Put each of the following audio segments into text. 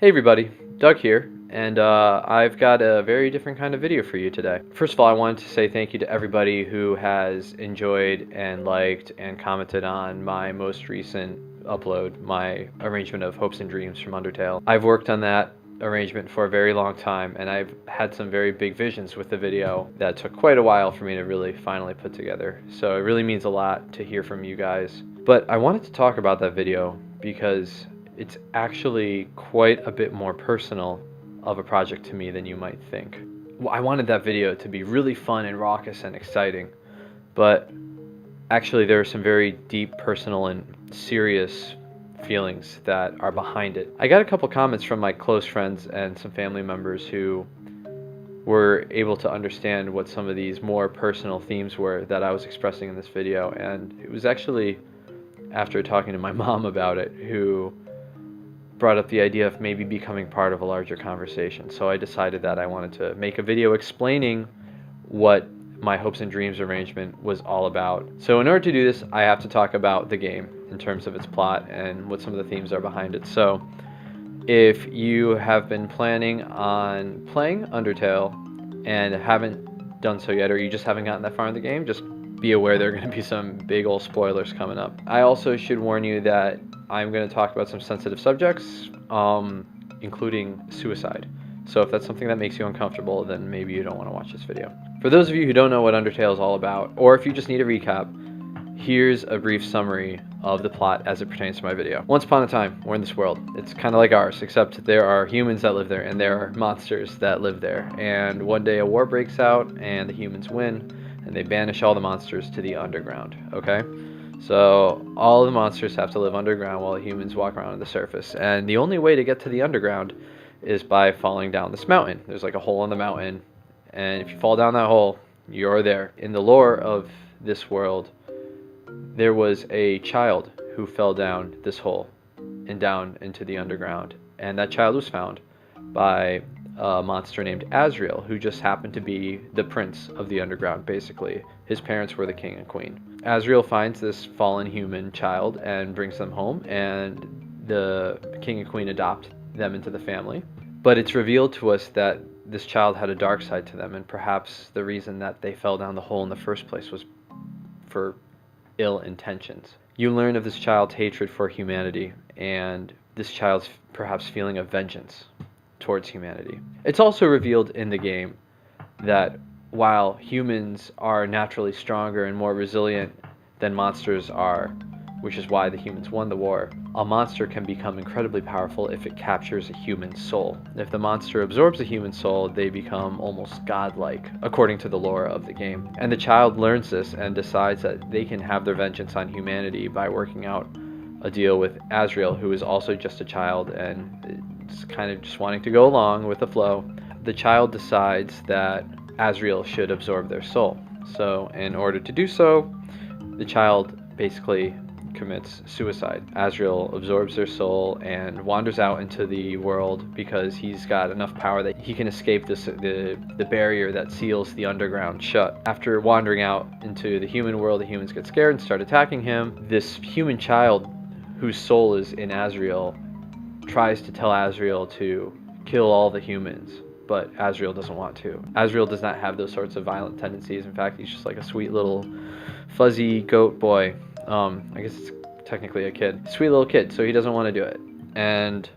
Hey everybody, Doug here, and I've got a very different kind of video for you today. First of all, I wanted to say thank you to everybody who has enjoyed and liked and commented on my most recent upload, my arrangement of Hopes and Dreams from Undertale. I've worked on that arrangement for a very long time, and I've had some very big visions with the video that took quite a while for me to really finally put together. So it really means a lot to hear from you guys. But I wanted to talk about that video because it's actually quite a bit more personal of a project to me than you might think. I wanted that video to be really fun and raucous and exciting, but actually there are some very deep, personal, and serious feelings that are behind it. I got a couple comments from my close friends and some family members who were able to understand what some of these more personal themes were that I was expressing in this video, and it was actually after talking to my mom about it who brought up the idea of maybe becoming part of a larger conversation. So I decided that I wanted to make a video explaining what my Hopes and Dreams arrangement was all about. So in order to do this, I have to talk about the game in terms of its plot and what some of the themes are behind it. So if you have been planning on playing Undertale and haven't done so yet, or you just haven't gotten that far in the game, just be aware there are going to be some big old spoilers coming up. I also should warn you that I'm going to talk about some sensitive subjects, including suicide. So if that's something that makes you uncomfortable, then maybe you don't want to watch this video. For those of you who don't know what Undertale is all about, or if you just need a recap, here's a brief summary of the plot as it pertains to my video. Once upon a time, we're in this world. It's kind of like ours, except there are humans that live there, and there are monsters that live there. And one day a war breaks out, and the humans win, and they banish all the monsters to the underground, okay? So all the monsters have to live underground while the humans walk around on the surface. And the only way to get to the underground is by falling down this mountain. There's like a hole in the mountain, and if you fall down that hole, you're there. In the lore of this world, there was a child who fell down this hole and down into the underground. And that child was found by a monster named Asriel, who just happened to be the prince of the underground, basically. His parents were the king and queen. Asriel finds this fallen human child and brings them home, and the king and queen adopt them into the family. But it's revealed to us that this child had a dark side to them, and perhaps the reason that they fell down the hole in the first place was for ill intentions. You learn of this child's hatred for humanity, and this child's perhaps feeling of vengeance towards humanity. It's also revealed in the game that while humans are naturally stronger and more resilient than monsters are, which is why the humans won the war, a monster can become incredibly powerful if it captures a human soul. If the monster absorbs a human soul, they become almost godlike, according to the lore of the game. And the child learns this and decides that they can have their vengeance on humanity by working out a deal with Asriel, who is also just a child and is kind of just wanting to go along with the flow. The child decides that Asriel should absorb their soul. So in order to do so, the child basically commits suicide. Asriel absorbs their soul and wanders out into the world because he's got enough power that he can escape the barrier that seals the underground shut. After wandering out into the human world, the humans get scared and start attacking him. This human child, whose soul is in Asriel, tries to tell Asriel to kill all the humans, but Asriel doesn't want to. Asriel does not have those sorts of violent tendencies. In fact, he's just like a sweet little fuzzy goat boy. I guess it's technically a kid. Sweet little kid, so he doesn't want to do it. And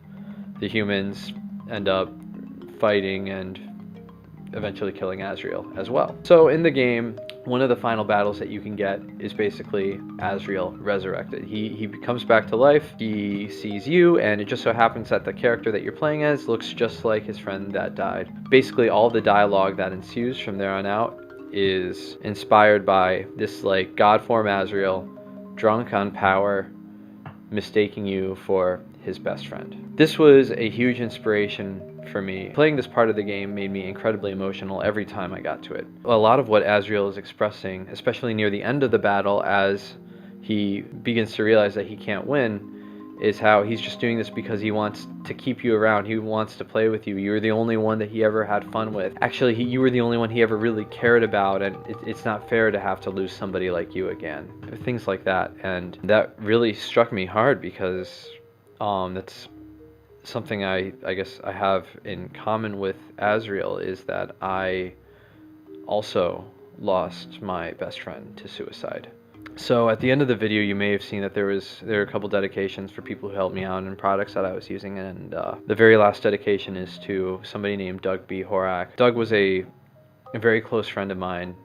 the humans end up fighting and eventually killing Asriel as well. So in the game, one of the final battles that you can get is basically Asriel resurrected. He comes back to life, he sees you, and it just so happens that the character that you're playing as looks just like his friend that died. Basically all the dialogue that ensues from there on out is inspired by this like god form Asriel, drunk on power, mistaking you for his best friend. This was a huge inspiration for me. Playing this part of the game made me incredibly emotional every time I got to it. A lot of what Asriel is expressing, especially near the end of the battle as he begins to realize that he can't win, is how he's just doing this because he wants to keep you around. He wants to play with you. You were the only one that he ever had fun with. Actually, you were the only one he ever really cared about, and it's not fair to have to lose somebody like you again. Things like that. And that really struck me hard because that's something I guess I have in common with Azriel is that I also lost my best friend to suicide. So at the end of the video, you may have seen that there are a couple dedications for people who helped me out and products that I was using, and the very last dedication is to somebody named Doug B. Horak. Doug was a very close friend of mine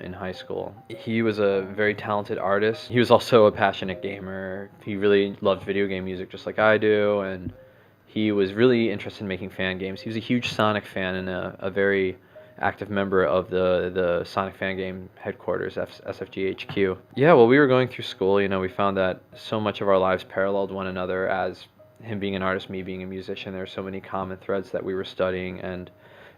in high school. He was a very talented artist. He was also a passionate gamer. He really loved video game music just like I do, and he was really interested in making fan games. He was a huge Sonic fan and a very active member of the Sonic fan game headquarters, SFG HQ. Yeah, while we were going through school, you know, we found that so much of our lives paralleled one another. As him being an artist, me being a musician, there were so many common threads that we were studying, and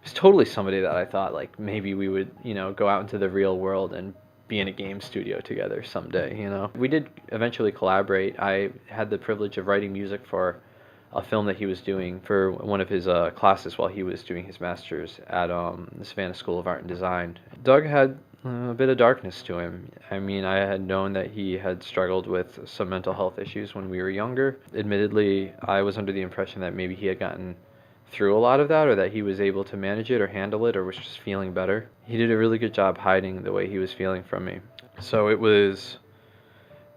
it's totally somebody that I thought like maybe we would, you know, go out into the real world and be in a game studio together someday, you know. We did eventually collaborate. I had the privilege of writing music for a film that he was doing for one of his classes while he was doing his master's at the Savannah School of Art and Design. Doug had a bit of darkness to him. I mean, I had known that he had struggled with some mental health issues when we were younger. Admittedly, I was under the impression that maybe he had gotten through a lot of that, or that he was able to manage it or handle it, or was just feeling better. He did a really good job hiding the way he was feeling from me. So it was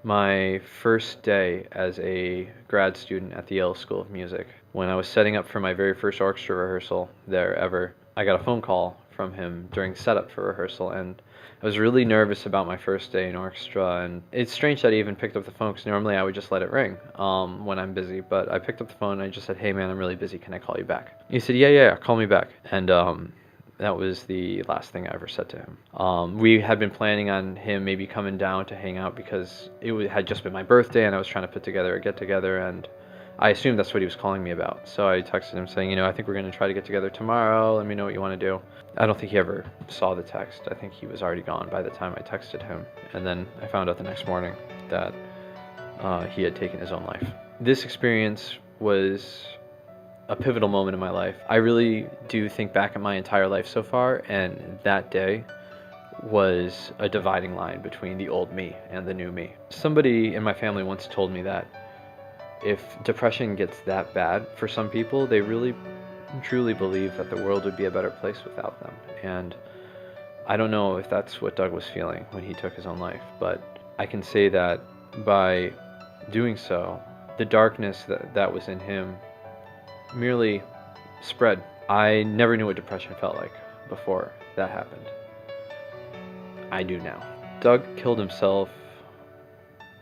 my first day as a grad student at the Yale School of Music. When I was setting up for my very first orchestra rehearsal there ever, I got a phone call from him during setup for rehearsal, and I was really nervous about my first day in orchestra. And it's strange that I even picked up the phone, because normally I would just let it ring when I'm busy, but I picked up the phone and I just said, "Hey man, I'm really busy, can I call you back?" He said, yeah, call me back. And that was the last thing I ever said to him. We had been planning on him maybe coming down to hang out, because had just been my birthday and I was trying to put together a get-together, and I assumed that's what he was calling me about. So I texted him saying, you know, I think we're going to try to get together tomorrow. Let me know what you want to do. I don't think he ever saw the text. I think he was already gone by the time I texted him. And then I found out the next morning that he had taken his own life. This experience was a pivotal moment in my life. I really do think back at my entire life so far, and that day was a dividing line between the old me and the new me. Somebody in my family once told me that if depression gets that bad for some people, they really truly believe that the world would be a better place without them. And I don't know if that's what Doug was feeling when he took his own life, but I can say that by doing so, the darkness that was in him merely spread. I never knew what depression felt like before that happened. I do now. Doug killed himself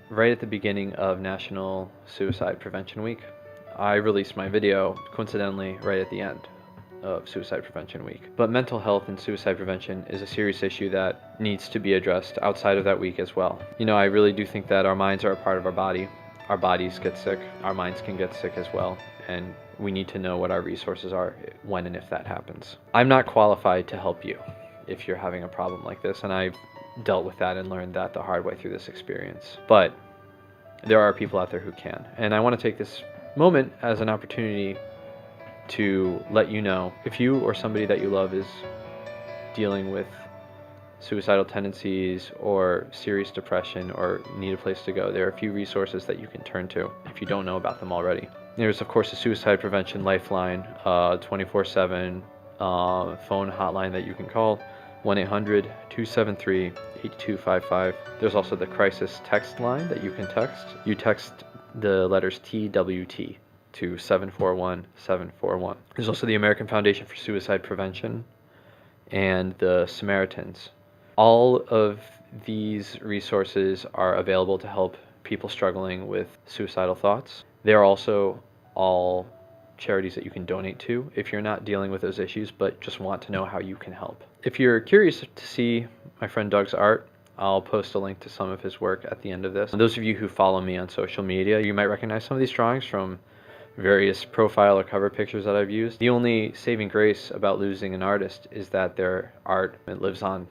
right at the beginning of National Suicide Prevention Week. I released my video, coincidentally, right at the end of Suicide Prevention Week. But mental health and suicide prevention is a serious issue that needs to be addressed outside of that week as well. You know, I really do think that our minds are a part of our body. Our bodies get sick, our minds can get sick as well, and we need to know what our resources are when and if that happens. I'm not qualified to help you if you're having a problem like this, and I've dealt with that and learned that the hard way through this experience. But there are people out there who can, and I want to take this moment as an opportunity to let you know, if you or somebody that you love is dealing with suicidal tendencies or serious depression or need a place to go, there are a few resources that you can turn to if you don't know about them already. There's of course a suicide prevention lifeline, 24/7 phone hotline that you can call, 1-800-273-8255. There's also the crisis text line that you can text. You text the letters TWT to 741-741. There's also the American Foundation for Suicide Prevention and the Samaritans. All of these resources are available to help people struggling with suicidal thoughts. They're also all charities that you can donate to if you're not dealing with those issues but just want to know how you can help. If you're curious to see my friend Doug's art, I'll post a link to some of his work at the end of this. And those of you who follow me on social media, you might recognize some of these drawings from various profile or cover pictures that I've used. The only saving grace about losing an artist is that their art lives on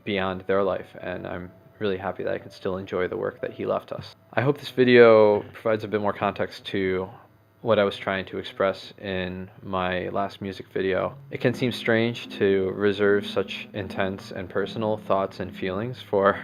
beyond their life, and I'm really happy that I can still enjoy the work that he left us. I hope this video provides a bit more context to what I was trying to express in my last music video. It can seem strange to reserve such intense and personal thoughts and feelings for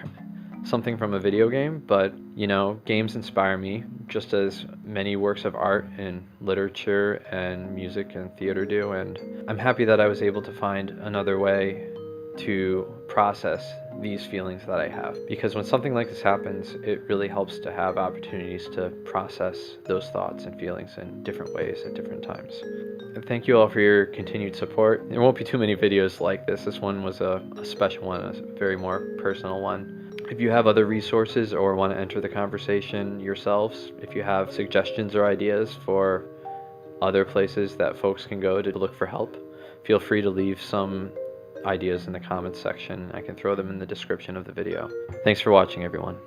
something from a video game, but you know, games inspire me just as many works of art and literature and music and theater do, and I'm happy that I was able to find another way to process these feelings that I have. Because when something like this happens, it really helps to have opportunities to process those thoughts and feelings in different ways at different times. And thank you all for your continued support. There won't be too many videos like this. This one was a special one, a very more personal one. If you have other resources or want to enter the conversation yourselves, if you have suggestions or ideas for other places that folks can go to look for help, feel free to leave some ideas in the comments section. I can throw them in the description of the video. Thanks for watching, everyone.